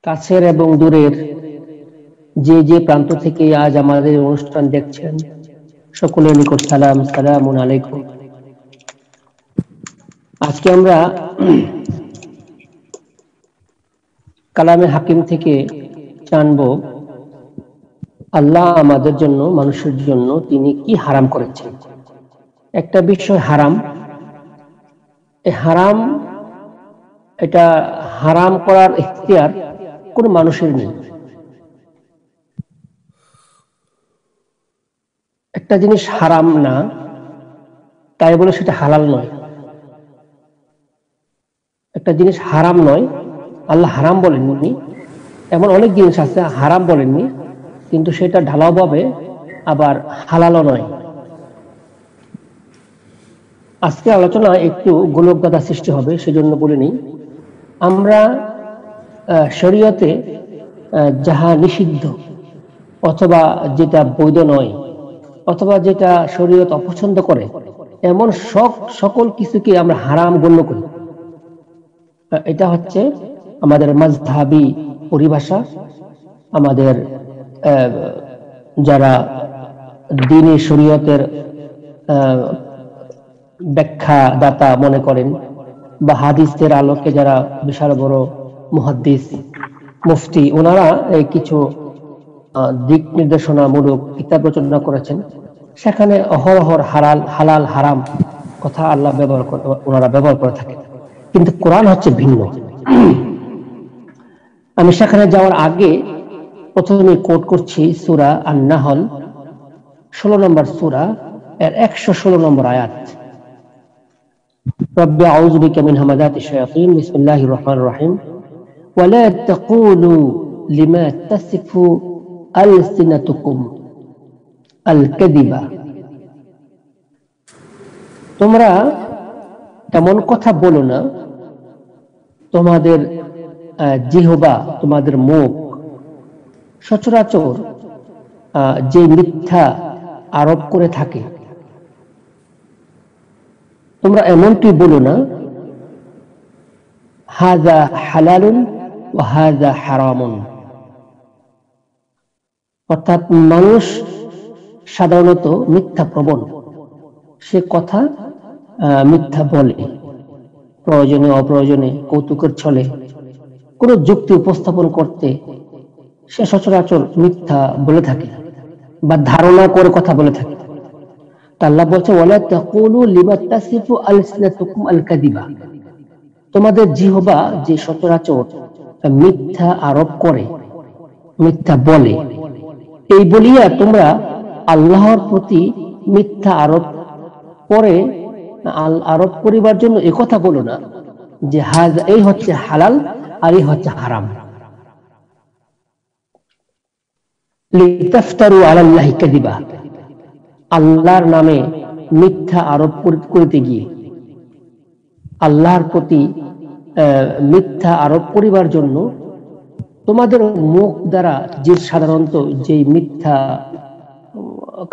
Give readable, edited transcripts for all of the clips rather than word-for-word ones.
কাছের এবং দূরের যে যে প্রান্ত থেকে আজ আমাদের অনুষ্ঠান দেখছেন, সকলের নিকট সালাম, সালামুন আলাইকুম। আজকে আমরা কালামে হাকিম থেকে জানবো আল্লাহ আমাদের জন্য, মানুষের জন্য তিনি কি হারাম করেছেন। একটা বিষয় হারাম, এই হারাম, এটা হারাম করার ইখতিয়ার কোন মানুষের নেই। একটা জিনিস হারাম না তাই বলে সেটা হালাল নয়। একটা জিনিস হারাম নয়, আল্লাহ হারাম বলেননি, এমন অনেক জিনিস আছে হারাম বলেননি, কিন্তু সেটা ঢালাও ভাবে আবার হালালও নয়। আজকে আলোচনা একটু গোলকধাঁধা সৃষ্টি হবে, সেজন্য বলে নিই। আমরা শরীয়তে যাহা নিষিদ্ধ অথবা যেটা বৈধ নয় অথবা যেটা শরীয়ত অপছন্দ করে এমন সকল কিছুকে আমরা হারাম গণ্য করি। এটা হচ্ছে আমাদের মাযহাবী পরিভাষা। আমাদের যারা দ্বীনি শরীয়তের ব্যাখ্যা দাতা মনে করেন বা হাদিসের আলোকে যারা বিশাল বড় মুহাদ্দিস, মুফতি, ওনারা কিছু দিক নির্দেশনামূলক কিতাব রচনা করেছেন। সেখানে অহরহ হালাল হারাম কথা আল্লাহ ওনারা ব্যবহার করে থাকেন, কিন্তু কোরআন হচ্ছে ভিন্ন। আমি সেখানে যাওয়ার আগে প্রথমে কোট করছি সূরা আন-নাহল 16 নম্বর সূরা এর 116 নম্বর আয়াত। রব্বি আউযু বিকা মিন হামাযাতিশ শায়াতিন, বিসমিল্লাহির রহমানির রহিম, ওয়ালা তাকুলু লিমা তাসিফু আলসিনাতুকুম আল কাযিবা। তোমরা এমন কথা বলো না, তোমাদের জিহবা, তোমাদের মুখ সচরাচর যে মিথ্যা আরোপ করে থাকে, তোমরা এমনটি বলো না হাযা হালালুন ওয়া হাযা হারামুন। অর্থাৎ মানুষ সাধারণত মিথ্যা প্রবণ, সে কথা মিথ্যা বলে, প্রয়োজনে অপ্রয়োজনে, কৌতুকের ছলে, কোন যুক্তি উপস্থাপন করতে সে সচরাচর মিথ্যা বলে থাকে বা ধারণা করে কথা বলে থাকে। আল্লাহ বলছে ওয়ালা তাকুলু লিমা তাসিফু আলসিনাতুকুম আল কাযিবা। তোমাদের জিহবা যে সচরাচর মিথ্যা আরোপ করে, মিথ্যা বলে, এই বলিয়া তোমরা আল্লাহর প্রতি মিথ্যা আরোপ করিবার জন্য একথা বলো না যে এই হচ্ছে হালাল আর এই হচ্ছে হারাম। লিতাফতারু আলাল্লাহি কাযিবা, আল্লাহর নামে মিথ্যা আরোপ করিতে গিয়ে, আল্লাহর প্রতি মিথ্যা আরোপ করিবার জন্য তোমাদের মুখ দ্বারা যে সাধারণত যে মিথ্যা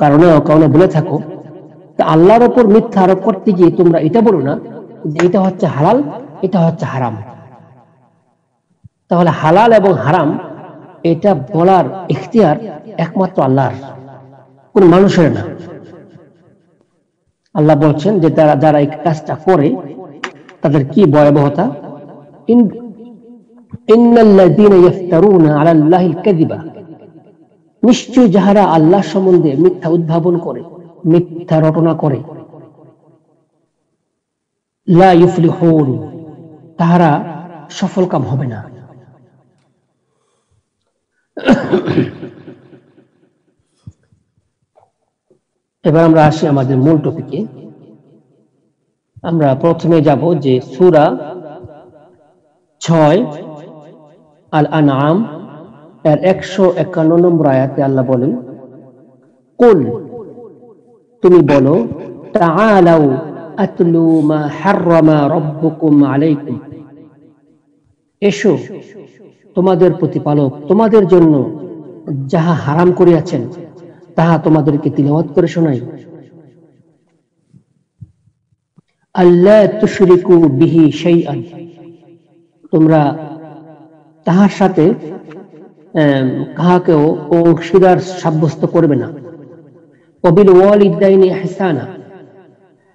কারণে বলে থাকো, আল্লাহর উপর মিথ্যা আরোপ করতে গিয়ে তোমরা এটা বলো না যে এটা হচ্ছে হালাল, এটা হচ্ছে হারাম। তাহলে হালাল এবং হারাম এটা বলার ইখতিয়ার একমাত্র আল্লাহর, কোন মানুষের না। আল্লাহ বলছেন যে যারা এই কাজটা করে তাদের কি ভয়াবহতা। ইন্নাল্লাযীনা ইফতারুনা আলাল্লাহিল কাযিবা, নিশ্চয় যাহারা আল্লাহ সম্বন্ধে মিথ্যা উদ্ভাবন করে, মিথ্যা রটনা করে, লা ইউফলিহুন, তাহারা সফলকাম হবে না। এবার আমরা আসি আমাদের মূল টপিকে। আমরা প্রথমে যাব যে সূরা 6 আল আনআম এর 151 নম্বর আয়াতে আল্লাহ বলেন, কুল, তুমি বলো, তাআলাউ আতলু মা হাররামা রাব্বুকুম আলাইকুম, এসো তোমাদের প্রতিপালক তোমাদের জন্য যাহা হারাম করিয়াছেন তাহা তোমাদেরকে তিলাওয়াত করে শোনাই। আল্লা তুশরিকু বিহি শাইআন, তোমরা তাহার সাথে কাহাকেও অংশীদার সাব্যস্ত করবে না। ওয়াবিল ওয়ালিদাইনি ইহসানা,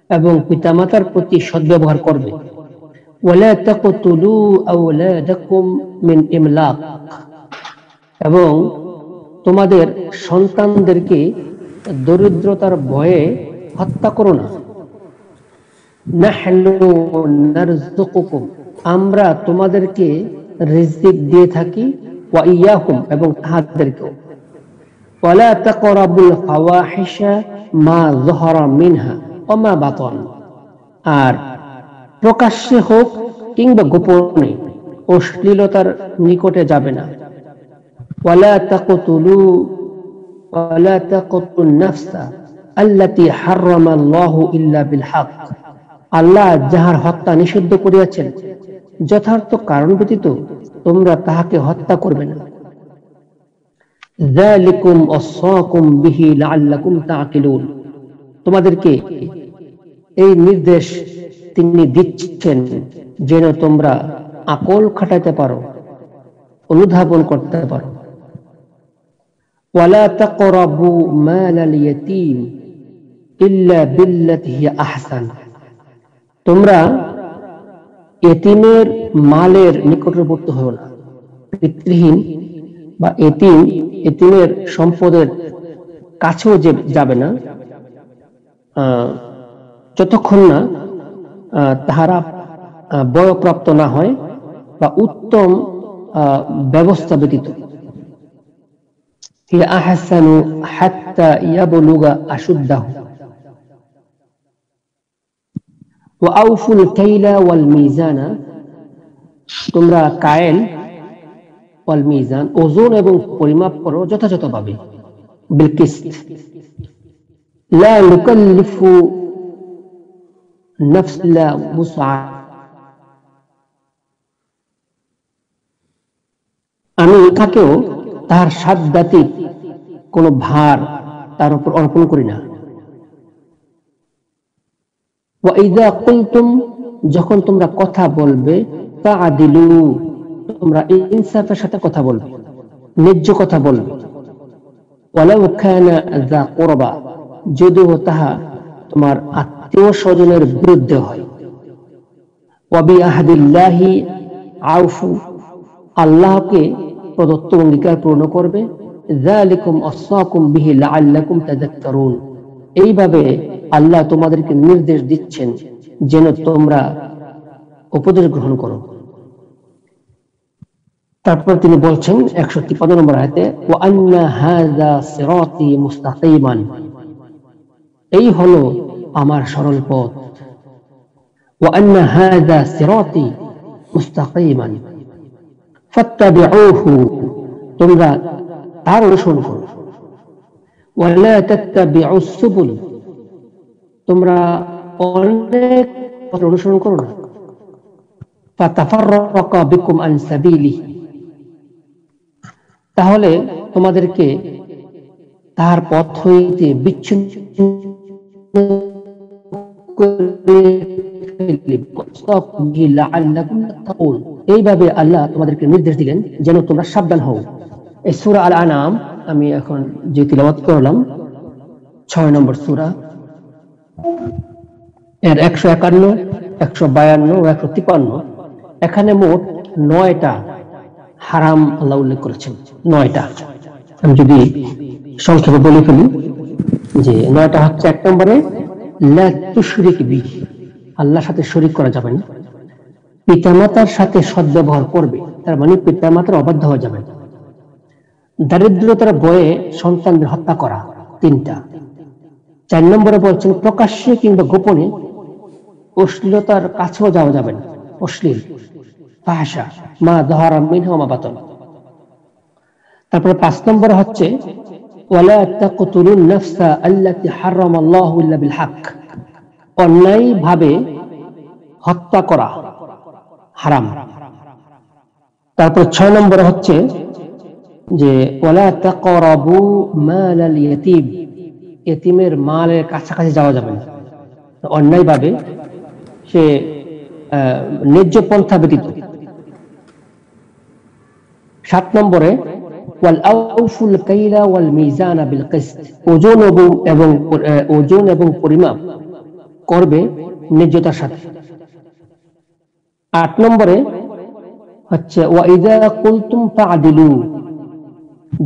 এবং পিতামাতার প্রতি সদ্ব্যবহার করবে। ওয়ালা তাকতুলু আওলাদাকুম মিন ইমলাক, এবং তোমাদের সন্তানদেরকে দরিদ্রতার ভয়ে হত্যা করো না। নাহনু নারযুকুকুম, আমরা তোমাদেরকে রিজিক দিয়ে থাকি, ওয়া ইয়াকুম, এবং তাহাদেরকেও। ওয়ালা তাকরাবুল ফাওয়াহিশা মা যাহারা মিনহা ওয়া মা বাতান, আর প্রকাশ্যে হোক কিংবা গোপনে অশ্লীলতার নিকটে যাবে না। ওয়ালা তাকতুলুন নাফসা আল্লাতী হারামাল্লাহু ইল্লা বিল হক, আল্লাহ যাহার হত্যা নিষিদ্ধ করিয়াছেন যথার্থ কারণ ব্যতীত তোমরা তাহাকে হত্যা করবে না। যালিকুম ওয়াসাকুম বিহি লাআল্লাকুম তাআকিলুন, তোমাদেরকে এই নির্দেশ তিনি দিচ্ছেন যেন তোমরা আকল খাটাতে পারো, অনুধাবন করতে পারো। ওয়ালা তাকরাবু মালাল ইয়াতীম ইল্লা বিল্লাতী হিয়া আহসান, তোমরা এতিমের মালের নিকটবর্তী হও না। পিতৃহীন বা এতিমের সম্পদের কাছেও যাবে না যতক্ষণ না তাহারা বয়প্রাপ্ত না হয় বা উত্তম ব্যবস্থা ব্যতীত। হিয়া আহসানু হাত্তা ইয়াবলুগা আশুদ্দাহু ওয়া আউফুল কাইলা ওয়াল মিজানা, তোমরা কায়েল ওয়াল মিজান, ওজন এবং পরিমাপ করো যথাযথভাবে। বিল কিসত, লা নুকাল্লিফু নাফসা মুসআ, আমি কাকেও তার সাধ্যব্যতীত কোনো ভার তার উপর অর্পণ করি না। ওয়া ইযা কুলতুম, যখন তোমরা কথা বলবে, ফাআদিলু, তোমরা ইনসাফের সাথে কথা বলবে, ন্যায্য কথা বলবে। ওয়ালাউ কানা যা কুরবা, যদিও তাহা তোমার আত্মীয় স্বজনের বিরুদ্ধে হয়। ওয়া বিআহদিল্লাহি আউফু, আল্লাহকে প্রদত্ত অঙ্গীকার পূর্ণ করবে। যালিকুম ওয়াসাকুম বিহি লাআল্লাকুম তাযাক্কারুন, এইভাবে আল্লাহ তোমাদেরকে নির্দেশ দিচ্ছেন যেন তোমরা উপদেশ গ্রহণ করো। তারপর তিনি বলছেন 153 নম্বর আয়াতে, ওয়া আন্না হাযা সিরাতী মুস্তাকিমান, এই হলো আমার সরল পথ। ওয়া আন্না হাযা সিরাতী মুস্তাকিমান ফাত্তাবিউহু, তোমরা তার অনুসরণ করো। ওয়া লা তাত্তাবিউস সুবুল, তোমরা অনেক পথ অনুসরণ করো না। ফাতাফাররাকা বিকুম আন সাবিলিহি, তাহলে তোমাদেরকে তার পথ হইতে বিচ্ছিন্ন এইভাবে আল্লাহ তোমাদেরকে নির্দেশ দিলেন যেন তোমরা সাবধান হও। এই সূরা আল আনাম আমি এখন যে তিলাওয়াত করলাম 6 নম্বর সূরা, এর 151, 152 ও 153, এখানে মোট 9টা হারাম আল্লাহ উল্লেখ করেছেন। 9টা আমি যদি সংক্ষেপে বলে ফেলি যে 9টা হচ্ছে, 1 নম্বরে লা তুশরিক বিহি, আল্লাহর সাথে শরীক করা যাবে না। পিতামাতার সাথে সদ্ব্যবহার করবে, তার মানে পিতামাতার অবাধ্য হওয়া যাবে না। দারিদ্রতার ভয়ে সন্তানদের হত্যা করা, 3টা। 4 নম্বরে বলছেন প্রকাশ্যে কিংবা গোপনে অশ্লীলতার কাছেও যাওয়া যাবে না, অশ্লীল ফাহশা মা যাহারা মিনহা ওয়া মা বাতান। তারপরে 5 নম্বরে হচ্ছে ওয়ালা তাকতুলুন নাফসা আল্লাতী হারামাল্লাহু ইল্লা বিল হক, অন্যায় ভাবে হত্যা করা হারাম। তারপর 6 নম্বরে হচ্ছে যে ওয়ালা তাকরাবু মালাল ইয়াতীম, এতিমের মালের কাছাকাছি যাওয়া যাবে না, অন্যায় ভাবে সে ন্যায্য পন্থা ব্যতীত। 7 নম্বরে ওয়াল আউফুল কাইলা ওয়াল মিজানা বিল কিসত, ওজন এবং পরিমাপ করবে ন্যায্যতার সাথে। 8 নম্বরে হচ্ছে ওয়া ইযা কুলতুম ফাআদিলু,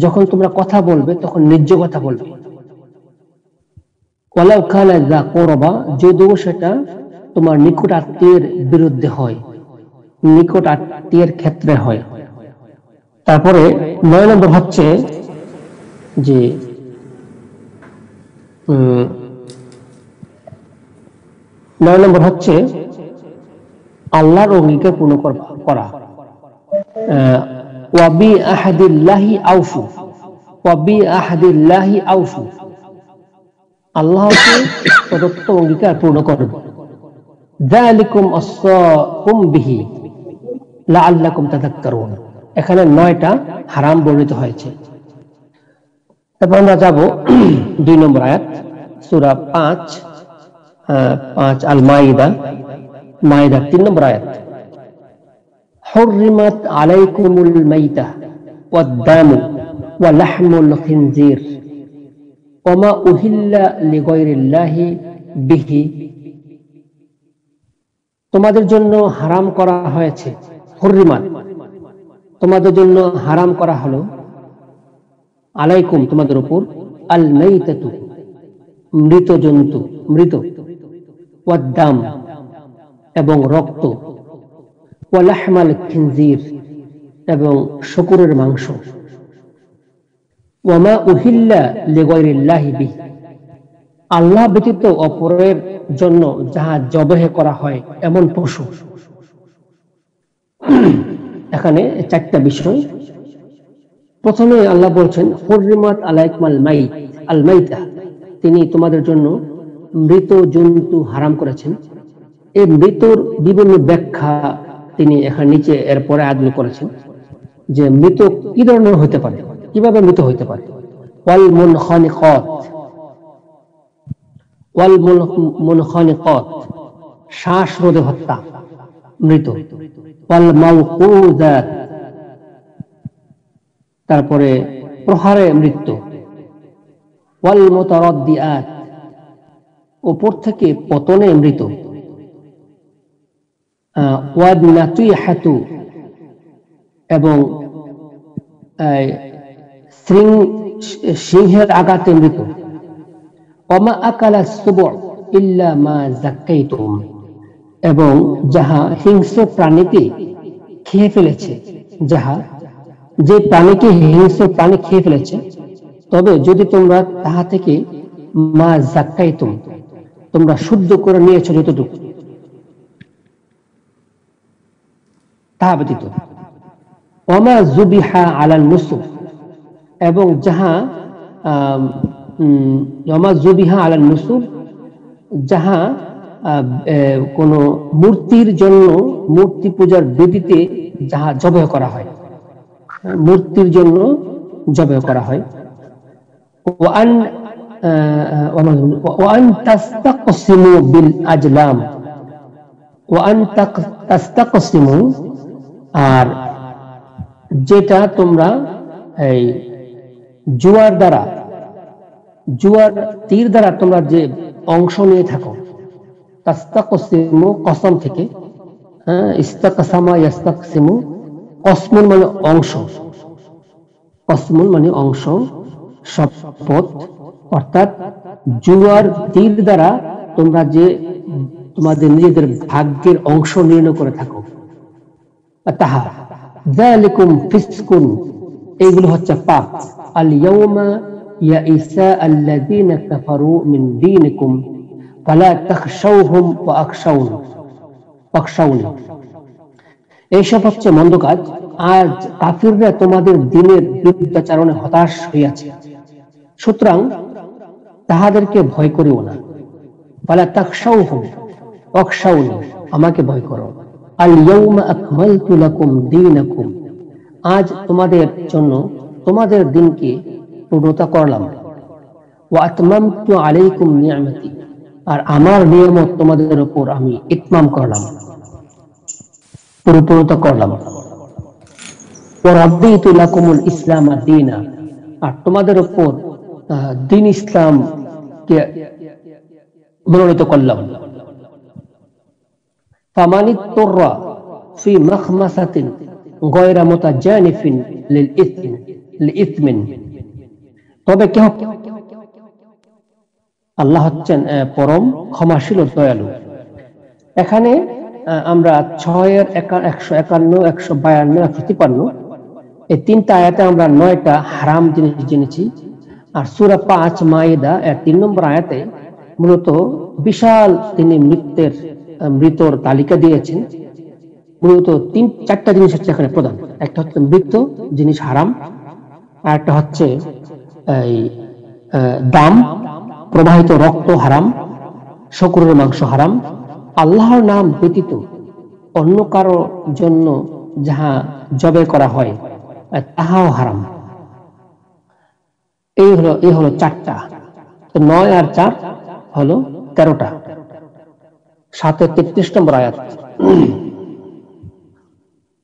যখন তোমরা কথা বলবে তখন ন্যায্য কথা বলবে। ওয়ালাউ কানা যা কুরবা, যদিও সেটা তোমার নিকট আত্মীয়ের বিরুদ্ধে হয়, নিকট আত্মীয়ের ক্ষেত্রে হয়। তারপরে 9 নম্বর হচ্ছে যে 9 নম্বর হচ্ছে আল্লাহর অঙ্গীকার পূর্ণ করা। ওয়া বি আহাদিল্লাহি আউফু, ওয়া বি আহাদিল্লাহি আউফু, আল্লাহকে প্রদত্ত অঙ্গীকার পূর্ণ করবে। যালিকুম আসসাকুম বিহি লাআল্লাকুম তাযাক্কারুন, এখানে 9টা হারাম বর্ণিত হয়েছে। তারপর আমরা যাব 2 নম্বর আয়াত, সূরা 5 আল মাইদা, মাইদা 3 নম্বর আয়াত। হুররিমাত আলাইকুমুল মাইতা ওয়াদ দামু ওয়া লাহমুল খিনজির ওয়া মা উহিল্লা লিগায়রিল্লাহি বিহি, তোমাদের জন্য হারাম করা হয়েছে, হুররিমাত তোমাদের জন্য হারাম করা হলো, আলাইকুম তোমাদের উপর, আল মাইতাতু মৃত জন্তু, মৃত, ওয়াদ দাম এবং রক্ত, ওয়া লাহমাল খিনজির এবং শূকরের মাংস, ওয়া মা উহিল্লা লিগায়রিল্লাহি বিহি, আল্লাহ ব্যতীত অপরের জন্য যাহা জবাহ করা হয় এমন পশু। এখানে 4টা বিষয়। প্রথমে আল্লাহ বলছেন হুররিমাত আলাইকুমুল মাইত, আল মাইতা, তিনি তোমাদের জন্য মৃত জন্তু হারাম করেছেন। এই মৃতর বিভিন্ন ব্যাখ্যা তিনি এখানে নিচে এরপরে আদল করেছেন, যে মৃত কি ধরনের হতে পারে, কিভাবে মৃত হতে পারে। ওয়াল মুনখানিকাত, ওয়াল মুনখানিকাত শ্বাসরোধে হত্যা মৃত, ওয়াল মাওকুযাত তারপরে প্রহারে মৃত্যু, ওয়াল মুতারাদ্দিআত উপর থেকে পতনে মৃত, ওয়াদ নাতিহাতু এবং সিংহের আঘাতে মৃত, ওমা আকালা সুবু ইল্লা মা যাক্কাইতুম এবং যাহা হিংস্র প্রাণীকে খেয়ে ফেলেছে, যে প্রাণীকে হিংস্র প্রাণী খেয়ে ফেলেছে, তবে যদি তোমরা তাহা থেকে মা যাক্কাইতুম তোমরা শুদ্ধ করে নিয়েছো যতটুকু, তাহা ব্যতীত, ওমা যুবিহা আলান নুসুব এবং যাহা ওমা যুবিহা আলান নুসুব যাহা কোন মূর্তির জন্য, মূর্তি পূজার বেদিতে যাহা জবাহ করা হয়, মূর্তির জন্য জবাহ করা হয়। ওয়ান তাস্তাকসিমু বিল আজলাম, ওয়ান তাস্তাকসিমু আর যেটা তোমরা এই জুয়ার দ্বারা, জুয়ার তীর দ্বারা তোমরা যে অংশ নিয়ে থাকো, তাস্তাকসিমু কসম থেকে, ইস্তাকসামা ইয়াস্তাকসিমু, কসমুন মানে অংশ, কসমুন মানে অংশ, শপথ, অর্থাৎ জুয়ার তীর দ্বারা তোমরা যে তোমাদের নিজেদের ভাগ্যের অংশ নির্ণয় করে থাকো, তাহা যালিকুম ফিসকুন এইগুলো হচ্ছে পাপ। আল ইয়াউমা ইয়াইসা আল্লাযীনা কাফারু মিন দীনিকুম ফালা তাখশাওহুম ওয়া আখশাউনি, এইসব হচ্ছে মন্দ কাজ। আজ কাফিররা তোমাদের দ্বীনের বিরুদ্ধাচরণে হতাশ হইয়াছে, সুতরাং তাহাদেরকে ভয় করিও না। ফালা তাখশাওহুম ওয়া আখশাউনি, আমাকে ভয় করো। আল ইয়াউমা আকমালতু লাকুম দীনাকুম, আজ তোমাদের জন্য তোমাদের দিনকে পূর্ণতা করলাম। ওয়া আতমামতু আলাইকুম নি'মাতি, আর আমার নিয়ামত তোমাদের উপর আমি ইতমাম করলাম, পরিপূর্ণতা করলাম। ওয়ারাদিতু লাকুমুল ইসলাম দীনা, আর তোমাদের উপর দিন ইসলাম কে মনোনীত করলাম। ফামানিত্তুররা ফি মাখমাসাতিন গায়রা মুতাজানিফিন লিইথমিন, তবে কেহ, আল্লাহ হচ্ছেন পরম ক্ষমাশীল ও দয়ালু। এখানে আমরা 6 151 152 153 এই 3টা আয়াতে আমরা 9টা হারাম জিনিস জেনেছি। আর সূরা 5 মাইদা এর 3 নম্বর আয়াতে মূলত বিশাল তিনি মৃতর তালিকা দিয়েছেন। মূলত 4টা জিনিস হচ্ছে এখানে প্রধান। একটা হচ্ছে মৃত জিনিস হারাম, আর একটা হচ্ছে এই দাম, প্রবাহিত রক্ত হারাম, শকুরের মাংস হারাম, আল্লাহর নাম ব্যতীত অন্য কারো জন্য যাহা জবাই করা হয় তাহাও হারাম। এই হলো 4টা। 9 আর 4 হলো 13টা। 733 নম্বর আয়াত,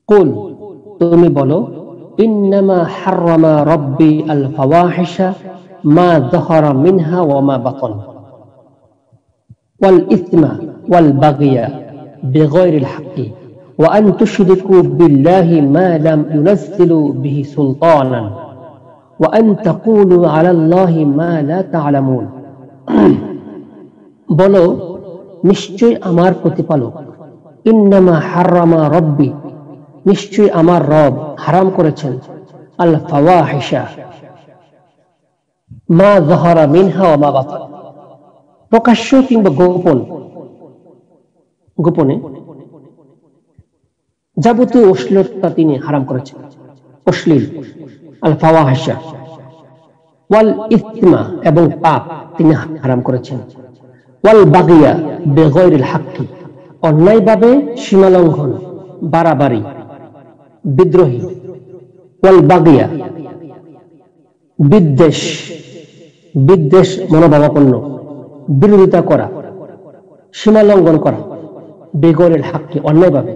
কুল, তুমি বলো, ইন্নামা হাররামা রাব্বি আল ফাওয়াহিশা মা যাহারা মিনহা ওয়া মা বাতান ওয়াল ইসমা ওয়াল বাগিয়া বিগাইরিল হাক্কি ওয়া আন তুশরিকু বিল্লাহি মা লাম ইউনাজ্জিলু বিহি সুলতানান ওয়া আন তাকুলু আলাল্লাহি মা লা তা'লামুন। বলো, নিশ্চয় আমার প্রতিপালক, ইন্নামা হাররামা রাব্বি, নিশ্চয় আমার রব হারাম করেছেন, আল ফাওয়াহিশা, মা যাহারা মিনহা ওয়া মা বাতান, প্রকাশ্য কিংবা গোপনে যাবতীয় অশ্লীলতা তিনি হারাম করেছেন, অশ্লীল, আল ফাওয়াহিশা, ওয়াল ইসমা, এবং পাপ তিনি হারাম করেছেন, ওয়াল বাগিয়া বিগাইরিল হাক্কি, অন্যায়ভাবে সীমালঙ্ঘন, বাড়াবাড়ি, বিদ্রোহী, ওয়াল বাগিয়া, বিদ্বেষ মনোভাবাপন্ন, বিরোধিতা করা, সীমালঙ্ঘন করা, বিগাইরিল হাক্কি, অন্যায়ভাবে,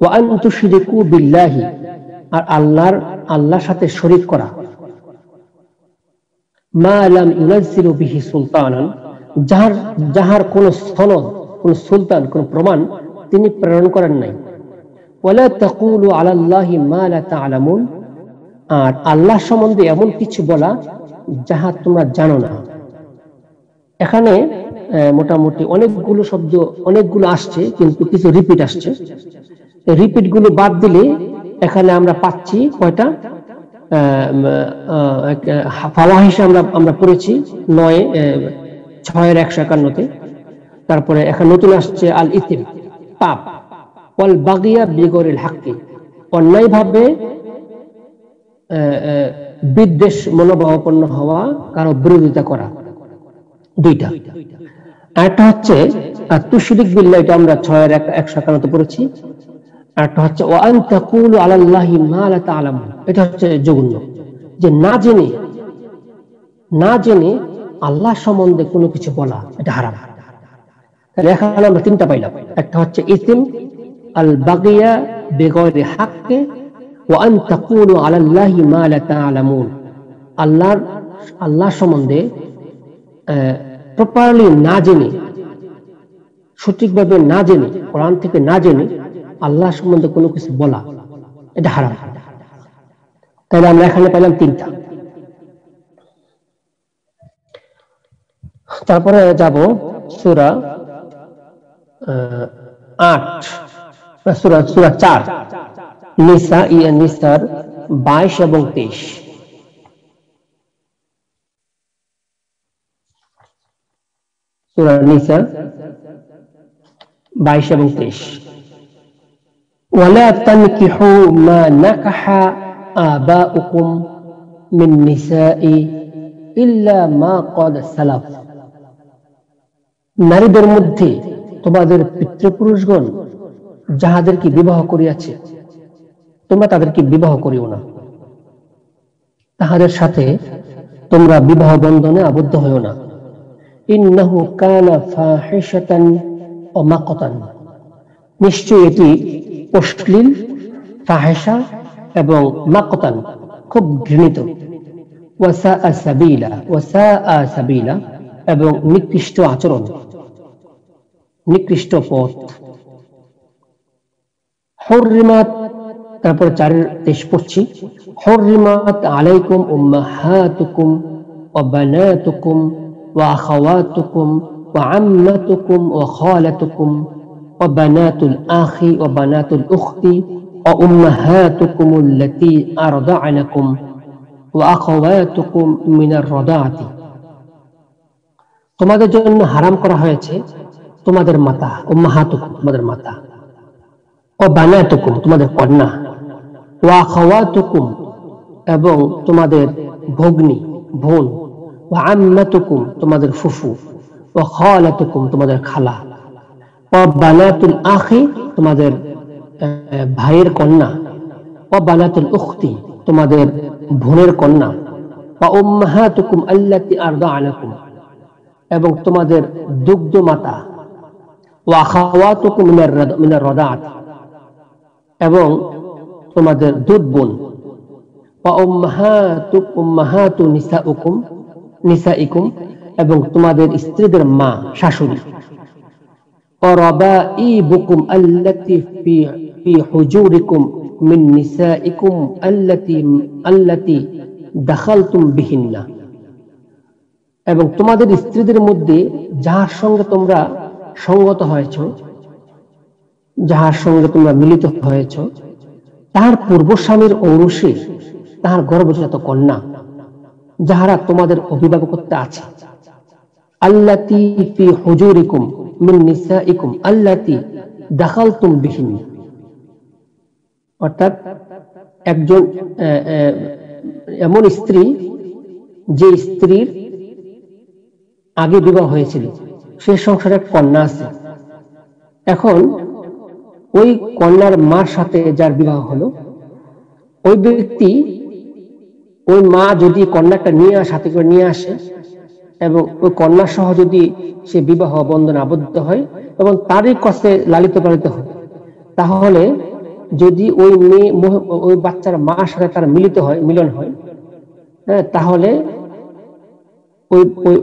ওয়া আন তুশরিকু বিল্লাহি, আর আল্লাহর সাথে শরীক করা, মা লাম ইউনাজ্জিলু বিহি সুলতানান, যাহার কোন সনদ, কোন সুলতান, কোন প্রমাণ তিনি প্রেরণ করেন নাই, ওয়ালা তাকুলু আলাল্লাহি মা লা তা'লামুন, আর আল্লাহ সম্বন্ধে এমন কিছু বলা যাহা তোমরা জানো না। এখানে মোটামুটি অনেকগুলো শব্দ, অনেকগুলো আসছে, কিন্তু কিছু রিপিট আসছে। রিপিট গুলো বাদ দিলে এখানে আমরা পাচ্ছি কয়টা? ফাওয়াহিশ আমরা পড়েছি 6 151-তে। তারপরে এখানে নতুন আসছে আল ইসম, পাপ, ওয়াল বাগিয়া বিগাইরিল হাক্কি, অন্যায়ভাবে বিদ্বেষ মনোভাবাপন্ন হওয়া, কারো বিরোধিতা করা, 2টা। আরেকটা হচ্ছে তুশরিক বিল্লাহ, এটা আমরা 6 151-তে পড়েছি। আরেকটা হচ্ছে ওয়া আন তাকুলু আলাল্লাহি মা লা তা'লামুন, এটা হচ্ছে জঘন্য, যে না জেনে আল্লাহ সম্বন্ধে কোনো কিছু বলা, এটা হারাম। তাহলে এখানে আমরা 3টা পাইলাম। একটা হচ্ছে ইসম, আল বাগিয়া বিগাইরি হাক্কি, ওয়া আন তাকুলু আলাল্লাহি মা লা তা'লামুন, আল্লাহ সম্বন্ধে প্রপারলি না জেনে, সঠিকভাবে না জেনে, কোরআন থেকে না জেনে আল্লাহ সম্বন্ধে কোনো কিছু বলা, এটা হারাম। তাহলে আমরা এখানে পেলাম 3টা। তারপরে যাব সূরা 8, সূরা 4 নিসার 22 এবং 23। সূরা নিসা 22 এবং 23। ওয়ালা তানকিহু মা নাকাহা আবাউকুম মিন নিসাই ইল্লা মা ক্বাদ সালাফ, নারীদের মধ্যে তোমাদের পিতৃপুরুষগণ যাহাদেরকে বিবাহ করিয়াছে তোমরা তাদেরকে বিবাহ করিও না, তাহাদের সাথে তোমরা বিবাহ বন্ধনে আবদ্ধ হইও না। ইন্নাহু কানা ফাহিশাতান ওয়া মাকতান, নিশ্চয়ই এটি অশ্লীল, ফাহিশা এবং মাকতান খুব ঘৃণিত, ওয়াসাআ সাবিলা, ওয়াসাআ সাবিলা এবং নিকৃষ্ট আচরণ, নিকৃষ্ট পথ। হুররিমাত, তারপরে 4-23 পড়ছি, হুররিমাত আলাইকুম উম্মাহাতুকুম ওয়া বানাতুকুম ওয়া আখাওয়াতুকুম ওয়া আম্মাতুকুম ওয়া খালাতুকুম ওয়া বানাতুল আখি ওয়া বানাতুল উখতি ওয়া উম্মাহাতুকুম আল্লাতী আরদা'নাকুম ওয়া আখাওয়াতুকুম মিনার রাদাআতি। তোমাদের জন্য হারাম করা হয়েছে তোমাদের মাতা, উম্মাহাতুকুম তোমাদের মাতা, ও বানাতুকুম তোমাদের কন্যা, ওয়া আখাওয়াতুকুম এবং তোমাদের ভগ্নী বোন, ওয়া আম্মাতুকুম তোমাদের ফুফু, ওয়া খালাতুকুম তোমাদের খালা, ওয়া বানাতুল আখি তোমাদের ভাইয়ের কন্যা, ওয়া বানাতুল উখতি তোমাদের বোনের কন্যা, ওয়া উম্মাহাতুকুম আল্লাতী আরদা'নাকুম এবং তোমাদের দুগ্ধ মাতা, ওয়া আখাওয়াতুকুম মিনার রাদাআত এবং তোমাদের দুধ বোন, ওয়া উম্মাহাতু নিসাইকুম এবং তোমাদের স্ত্রীদের মা শাশুড়ি, ওয়া রাবাইবুকুম আল্লাতী ফি হুজুরিকুম মিন নিসাইকুম আল্লাতী দাখালতুম বিহিন্না এবং তোমাদের স্ত্রীদের মধ্যে যাহার সঙ্গে তোমরা সঙ্গত হয়েছ, যাহার সঙ্গে তোমরা মিলিত হয়েছ, তাহার পূর্বস্বামীর ঔরসে তাহার গর্ভজাত কন্যা, যাহারা তোমাদের অভিভাবকত্বে আছে। আল্লাতী ফি হুজুরিকুম মিন নিসাইকুম আল্লাতী দাখালতুম বিহিন্না, অর্থাৎ একজন এমন স্ত্রী যে স্ত্রীর আগে বিবাহ হয়েছিল, সে সংসারে কন্যা আছে, এখন ওই কন্যার মার সাথে যার বিবাহ হলো, ওই ব্যক্তি, ওই মা যদি কন্যাটা সাথে করে নিয়ে আসে এবং ওই কন্যা সহ যদি সে বিবাহ বন্ধনে আবদ্ধ হয় এবং তারই কাছে লালিত পালিত হয়, তাহলে যদি ওই মেয়ে ওই বাচ্চার মার সাথে তার মিলন হয়, তাহলে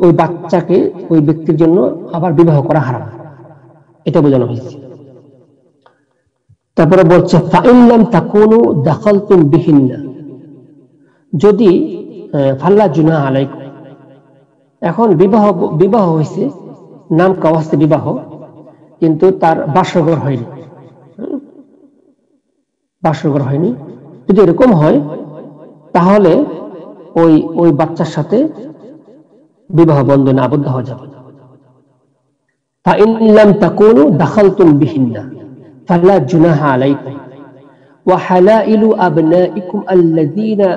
ওই বাচ্চাকে ওই ব্যক্তির জন্য আবার বিবাহ করা হারাম, এটা বোঝানো হয়েছে। তারপরে বলছে ফাইন লাম তাকুনু দাখালতুম বিহিন্না, যদি ফাল্লা জুনাহা আলাইকুম, এখন বিবাহ হয়েছে, নাম কাওয়াস্তে বিবাহ, কিন্তু তার বাসরঘর হয়নি, যদি এরকম হয় তাহলে ওই বাচ্চার সাথে বিবাহ বন্ধনে আবদ্ধ হওয়া যাবে। ফাইন লাম তাকুনু দাখালতুম বিহিন্না ফালা জুনাহা আলাইকুম ওয়া হালাইলু আবনাইকুম আল্লাযীনা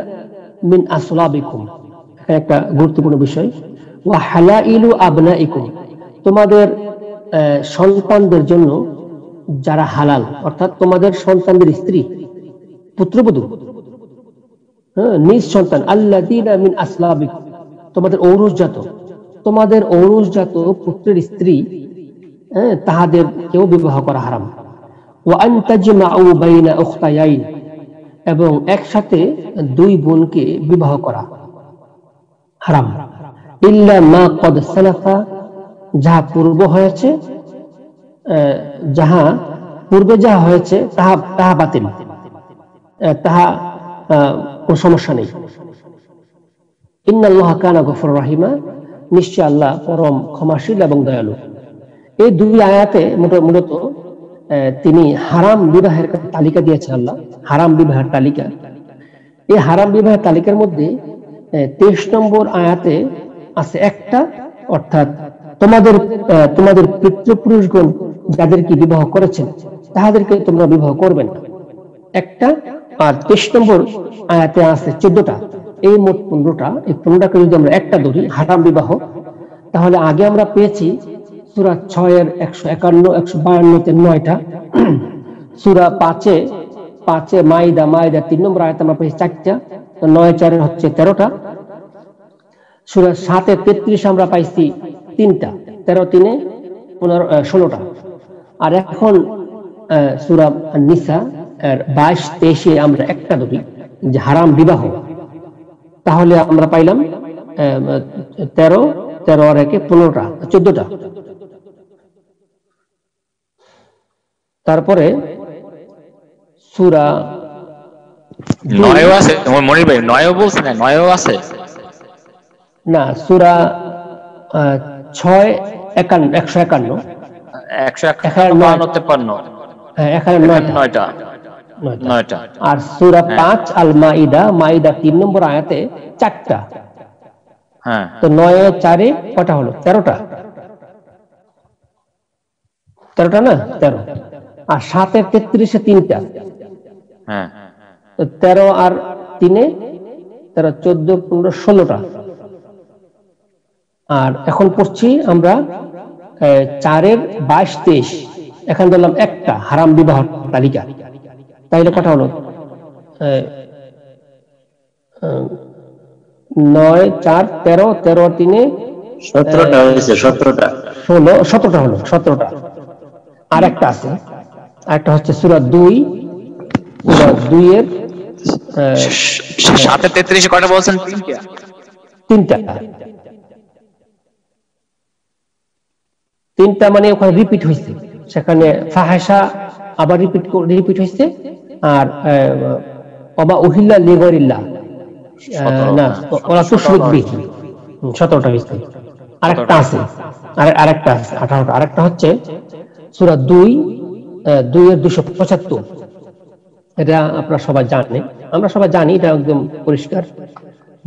মিন আসলাবিকুম, একটা গুরুত্বপূর্ণ বিষয়, ওয়া হালাইলু আবনাইকুম তোমাদের সন্তানদের জন্য যারা হালাল, অর্থাৎ তোমাদের সন্তানদের স্ত্রী পুত্রবধূ, নিজ সন্তান, আল্লাযীনা মিন আসলাবিকুম তোমাদের ঔরসজাত পুত্রের স্ত্রী, তাহাদের কেউ বিবাহ করা হারাম। ওয়া আন তাজমাউ বাইনা উখতায়াইন এবং একসাথে দুই বোনকে বিবাহ করা হারাম। ইল্লা মা ক্বাদ সালাফা, যাহা পূর্বে যাহা হয়েছে তাহা বাতিল, তাহা কোনো সমস্যা নেই। ইন্নাল্লাহা কানা গফুরুর রহিমা, নিশ্চয় আল্লাহ পরম ক্ষমাশীল এবং দয়ালু। এই দুই আয়াতে মূলত তিনি হারাম বিবাহের তালিকা দিয়েছেন। আল্লাহ হারাম বিবাহের তালিকা, এই হারাম বিবাহের তালিকার মধ্যে 23 নম্বর আয়াতে আছে একটা, অর্থাৎ তোমাদের পিতৃপুরুষগণ যাদেরকে বিবাহ করেছেন তাহাদেরকে তোমরা বিবাহ করবে না, একটা। আর 23 নম্বর আয়াতে আছে 14টা, এই মোট 15টা। এই 15টাকে যদি আমরা একটা ধরি হারাম বিবাহ, তাহলে আগে আমরা পেয়েছি সূরা 6-এর 151, 152-তে 9টা, সূরা 5-এ মাইদা 3 নম্বর আয়াতে আমরা পেয়েছি 4টা, 9-4 হচ্ছে 13টা, সূরা 7-এ 33 আমরা পাইছি 3টা, 13-3-এ 16টা। আর এখন সূরা নিসা 22-23 আমরা একটা ধরি যে হারাম বিবাহ, তাহলে আমরা পাইলাম 13 আর 1 15টা 14টা। তারপরে সূরা 9 আছে মনির ভাই, 9 বলছেন না, 9 আছে না, সূরা 6 151 9টা আর সূরা 5 আল মাইদা 3 নম্বর আয়াতে 4টা। হ্যাঁ, তো 9 এ 4 এ কটা হলো? 13টা। 13টা না, 13। আর 7 এর 33 এ 3টা। হ্যাঁ, তো 13 আর 3 এ 13 14 15 16টা। আর এখন পড়ছি আমরা 4 এর 22-23, এখন ধরলাম একটা হারাম বিবাহ তালিকা, তাইলে কটা হলো? 9 4 13 13 আর 3 এ 17টা হয়েছে, 17টা 16 17টা হলো, 17টা। আর একটা আছে, আরেকটা হচ্ছে সূরা 2 এর 7 এর 33 কয়টা বলছেন? 3টা। 3টা মানে ওখানে রিপিট হয়েছে, সেখানে ফাহিশা আবার রিপিট হয়েছে, আর ওমা উহিল্লা লিগাইরিল্লাহ না ওরা তুশরিক বিহি 17টা হয়েছে। আরেকটা আছে, আরেকটা আছে 18টা। আরেকটা হচ্ছে সূরা 2 এর 275। এটা আপনারা সবাই জানেন, আমরা সবাই জানি, এটা একদম পরিষ্কার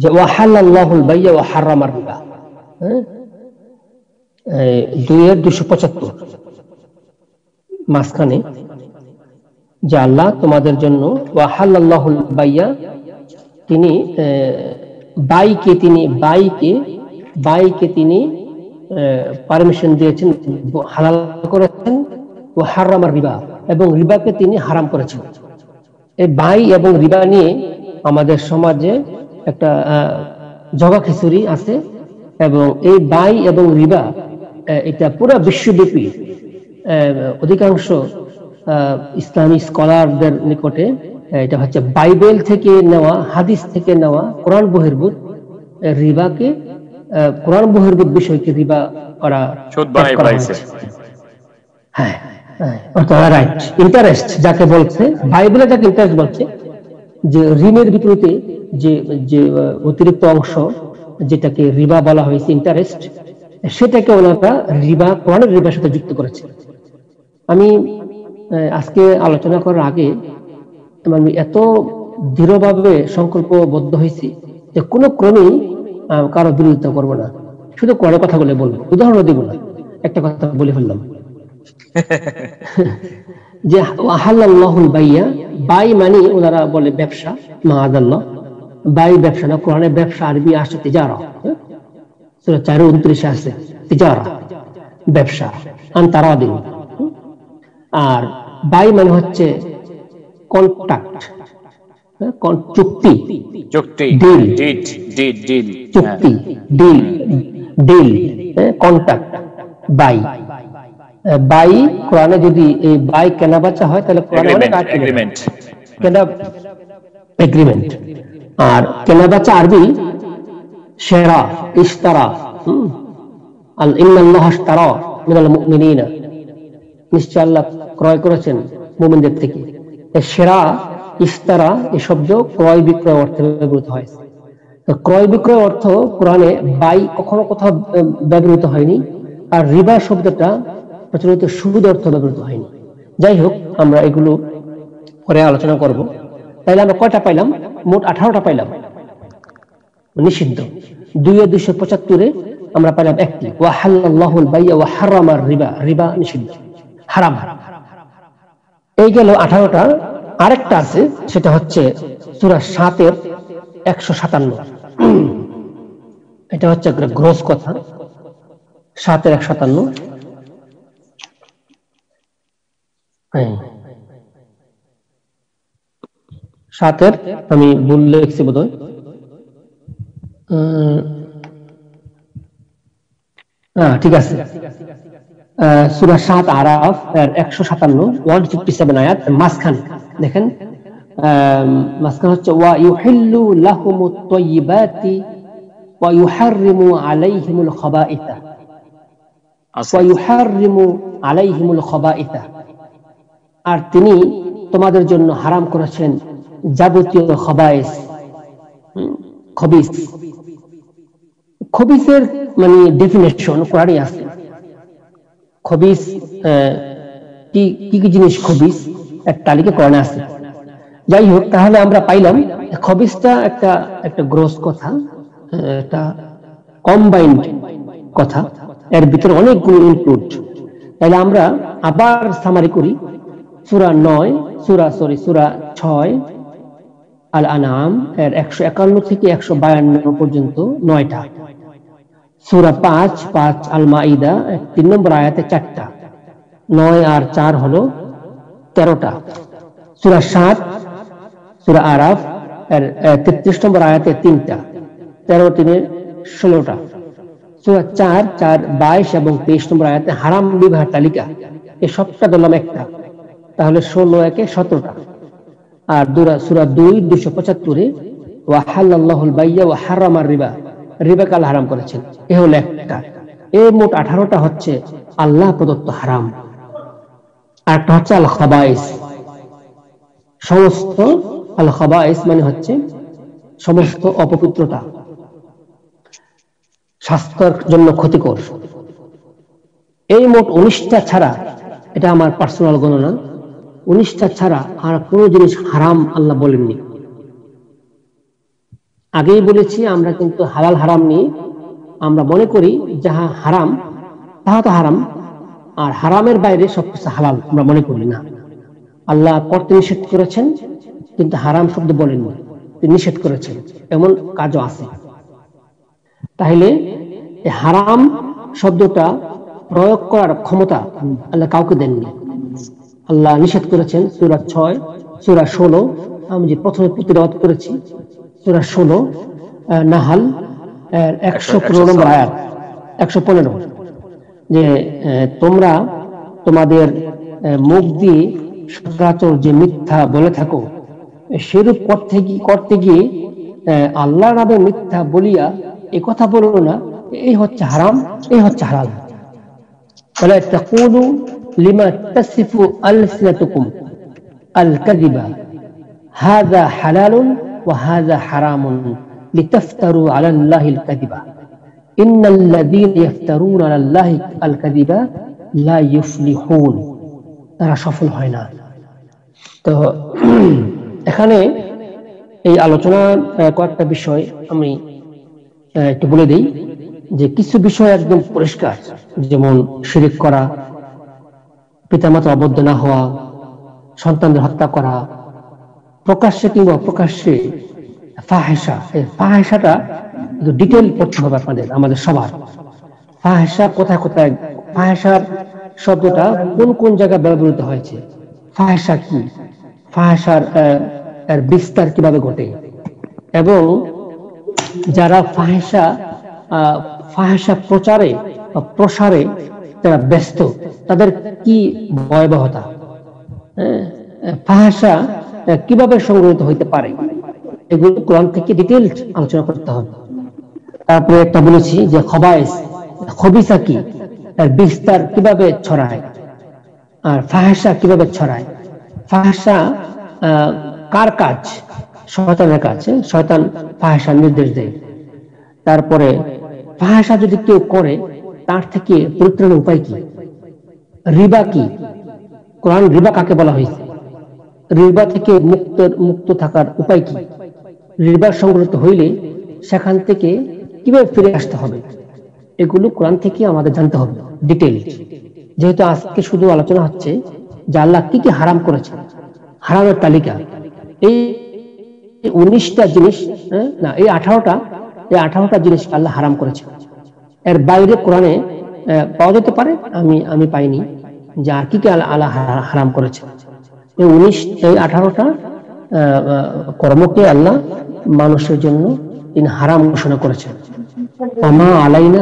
যে ওয়াহাল্লাল্লাহুল বাইয়া ওয়া হারামার রিবা। 2 এর 275 মাঝখানে যে আল্লাহ তোমাদের জন্য ওয়াহাল্লাল্লাহুল বাইয়া, তিনি বাইকে তিনি পারমিশন দিয়েছেন, হালাল করেছেন, ও হারামার রিবা, এবং রিবাকে তিনি হারাম করেছেন। এই বাই এবং রিবা নিয়ে আমাদের সমাজে একটা জগা খিচুড়ি আছে, এবং এই বাই এবং রিবা এটা পুরো বিশ্বব্যাপী অধিকাংশ ইসলামী স্কলারদের নিকটে এটা হচ্ছে বাইবেল থেকে নেওয়া, হাদিস থেকে নেওয়া, কোরআন বহির্ভূত রিবাকে, কোরআন বহির্ভূত বিষয়কে রিবা করা হয়েছে। হ্যাঁ, রাইট। ইন্টারেস্ট যাকে বলছে, বাইবেলে যাকে ইন্টারেস্ট বলছে, যে ঋণের বিপরীতে যে অতিরিক্ত অংশ যেটাকে রিবা বলা হয়েছে, ইন্টারেস্ট, সেটাকে ওনারা রিবা, কোরআনের রিবার সাথে যুক্ত করেছে। আমি আজকে আলোচনা করার আগে আমি এত দৃঢ়ভাবে সংকল্পবদ্ধ হয়েছি যে কোনো ক্রমেই কারো বিরোধিতা করবো না, শুধু কোরআনের কথা বলে বলবো, উদাহরণ দিব না। একটা কথা বলে ফেললাম যে ওয়াহাল্লাল্লাহুল বাইয়া, বাই মানে ওনারা বলে ব্যবসা, মাআযাল্লাহ, বাই ব্যবসা না, কোরআনে ব্যবসা আরবি আসছে তিজারা, সূরা 4:29 আছে তিজারা, ব্যবসা, আনতারাদিন। আর বাই মানে হচ্ছে কন্ট্রাক্ট, চুক্তি, ডিল, কন্ট্রাক্ট, বাই। কোরআনে যদি এই বাই কেনা বেচা হয় তাহলে কোরআনে এগ্রিমেন্ট। আর কেনা বেচা আরবি শেরা, ইশতারা, আল ইন্নাল্লাহা ইশতারা মিনাল মুমিনিনা, নিশ্চয় আল্লাহ ক্রয় করেছেন মুমিনদের থেকে। শেরা, ইশতারা এই শব্দ ক্রয় বিক্রয় অর্থে ব্যবহৃত হয়। ক্রয় বিক্রয় অর্থ কোরআনে বাই কখনো কোথাও ব্যবহৃত হয়নি, আর রিবা শব্দটা প্রচলিত সুদ অর্থ ব্যবহৃত হয়নি। যাই হোক, আমরা এগুলো পরে আলোচনা করব। তাইলে আমরা কয়টা পাইলাম? মোট 18টা পাইলাম নিষিদ্ধ। 2:275 আমরা পাইলাম একটি, ওয়াহাল্লাল্লাহুল বাইয়া ওয়া হারামার রিবা, রিবা নিষিদ্ধ, হারাম। এই গেল 18টা। আরেকটা আছে, সেটা হচ্ছে সূরা 7 এর 157। এটা হচ্ছে একটা গ্রোস কথা। 7 এর 157, 7 এর আমি ভুল লিখছি বোধহয়, ঠিক আছে, সূরা 7 আরাফ এর 157 157 আয়াত মাঝখানে দেখেন মাসকান হচ্ছে ওয়া ইউহিল্লু লাহুমুত তাইয়্যিবাতি ওয়া ইউহাররিমু আলাইহিমুল খাবাইথা ওয়া ইউহাররিমু আলাইহিমুল খাবাইথা, আর তিনি তোমাদের জন্য হারাম করেছেন যাবতীয় খাবাইস, খবিস। খবিসের মানে ডেফিনেশন কোরআনে আছে। খবিস কি কি জিনিস খবিস এক তালিকা কোরআনে আছে। যাই হোক, তাহলে আমরা পাইলাম খবিসটা একটা একটা গ্রস কথা, একটা কম্বাইন্ড কথা, এর ভিতরে অনেকগুলো ইনক্লুড। তাহলে আমরা আবার সামারি করি। সূরা 6 আল আনআম এর 151 থেকে 152 পর্যন্ত 9টা। সূরা 5 আল মাইদা 3 নম্বর আয়াতে 4টা, 9 আর 4 হলো 13টা। সূরা 7 সূরা আরাফ এর 33 নম্বর আয়াতে 3টা, 13 3 16টা। সূরা 4 22 এবং 23 নম্বর আয়াতে হারাম বিবাহের তালিকা, এই সবটা ধরলাম একটা, তাহলে 16 একে 17টা। আর সূরা 2 275 ওয়া হালাল্লাহুল বাইয়া ওয়া হারামার রিবা, রিবাকে আল্লাহ হারাম করেছেন, এ হলো একটা। এই মোট 18টা হচ্ছে আল্লাহ প্রদত্ত হারাম। আরেকটা হচ্ছে আল খাবাইস, সমস্ত আল খাবাইস মানে হচ্ছে সমস্ত অপবিত্রতা, স্বাস্থ্যের জন্য ক্ষতিকর। এই মোট 19টা ছাড়া, এটা আমার পার্সোনাল গণনা, 19টা ছাড়া আর কোনো জিনিস হারাম আল্লাহ বলেননি। আগেই বলেছি, আমরা কিন্তু হালাল হারাম নিয়ে আমরা মনে করি যাহা হারাম তাহা তো হারাম, আর হারামের বাইরে সবকিছু হালাল আমরা মনে করি না। আল্লাহ করতে নিষেধ করেছেন, কিন্তু হারাম শব্দ বলেননি, তিনি নিষেধ করেছেন, এমন কাজও আছে। তাহলে এই হারাম শব্দটা প্রয়োগ করার ক্ষমতা আল্লাহ কাউকে দেননি। আল্লাহ নিষেধ করেছেন সূরা 6, সূরা 16, আমি যে প্রথমে প্রতিবাদ করেছি সূরা 16 নাহাল 115 নম্বর আয়াত, 115, যে তোমরা তোমাদের মুখ দিয়ে সচরাচর যে মিথ্যা বলে থাকো, সেরূপ করতে গিয়ে আল্লাহর নামে মিথ্যা বলিয়া এই কথা বলো না, এই হচ্ছে হারাম, এই হচ্ছে হালাল। ওয়ালা তাকুলু লিমা তাসিফু আলসিনাতুকুম আল কাযিবা হাযা হালালুন ওয়া হাযা হারামুন লিতাফতারু আলা আল্লাহিল কাযিবা ইন্নাল্লাযীনা ইফতারুনা আলা আল্লাহি আল কাযিবা লা ইফলিহুন, তারা সফল হয় না। তো এখানে এই আলোচনার কয়েকটা বিষয় আমি একটু বলে দিই, যে কিছু বিষয় একদম পরিষ্কার, যেমন শিরক করা, পিতামাতা অবদ্ধ না হওয়া, সন্তানদের হত্যা করা, প্রকাশ্যে কিংবা প্রকাশ্যে ফাহেসা, এই ফাহেসাটা ডিটেল পড়তে হবে আপনাদের, আমাদের সবার। ফাহেসা কোথায় কোথায়, ফাহেসার শব্দটা কোন কোন জায়গায় ব্যবহৃত হয়েছে, ফাহেসা কি, ফাহেসার এর বিস্তার কিভাবে ঘটে, এবং যারা ফাহেসা প্রচারে বা প্রসারে যারা ব্যস্ত, তাদের কি ভয়াবহতা, ফাহেসা কিভাবে সংগঠিত হইতে পারে, এগুলো কোরআন থেকে ডিটেইল আলোচনা করতে হবে। তারপরে একটা বলেছি যে খবাইস, খবিসা কি, এর বিস্তার কিভাবে ছড়ায়, আর ফাহেসা কিভাবে ছড়ায়, ফাহেসা কার কাজ, শয়তানের কাছে, শয়তান ফাহেসা নির্দেশ দেয়। তারপরে ফাহেসা যদি কেউ করে তার থেকে পরিত্রাণের উপায় কি, রিবা কি, কোরআন রিবা কাকে বলা হয়েছে, রিবা থেকে মুক্ত থাকার উপায় কি, রিবা সংগঠিত হইলে সেখান থেকে কিভাবে ফিরে আসতে হবে, এগুলো কোরআন থেকে আমাদের জানতে হবে ডিটেইল। যেহেতু আজকে শুধু আলোচনা হচ্ছে যে আল্লাহ কি কি হারাম করেছেন, হারামের তালিকা, এই 19টা জিনিস না, এই 18টা জিনিস আল্লাহ হারাম করেছে। এর বাইরে কোরআনে পাওয়া যেতে পারে, আমি পাইনি যে আর কি কি আল্লাহ হারাম করেছে। এই 18টা কর্মকে আল্লাহ মানুষের জন্য তিনি হারাম ঘোষণা করেছেন। আমা আলাইনা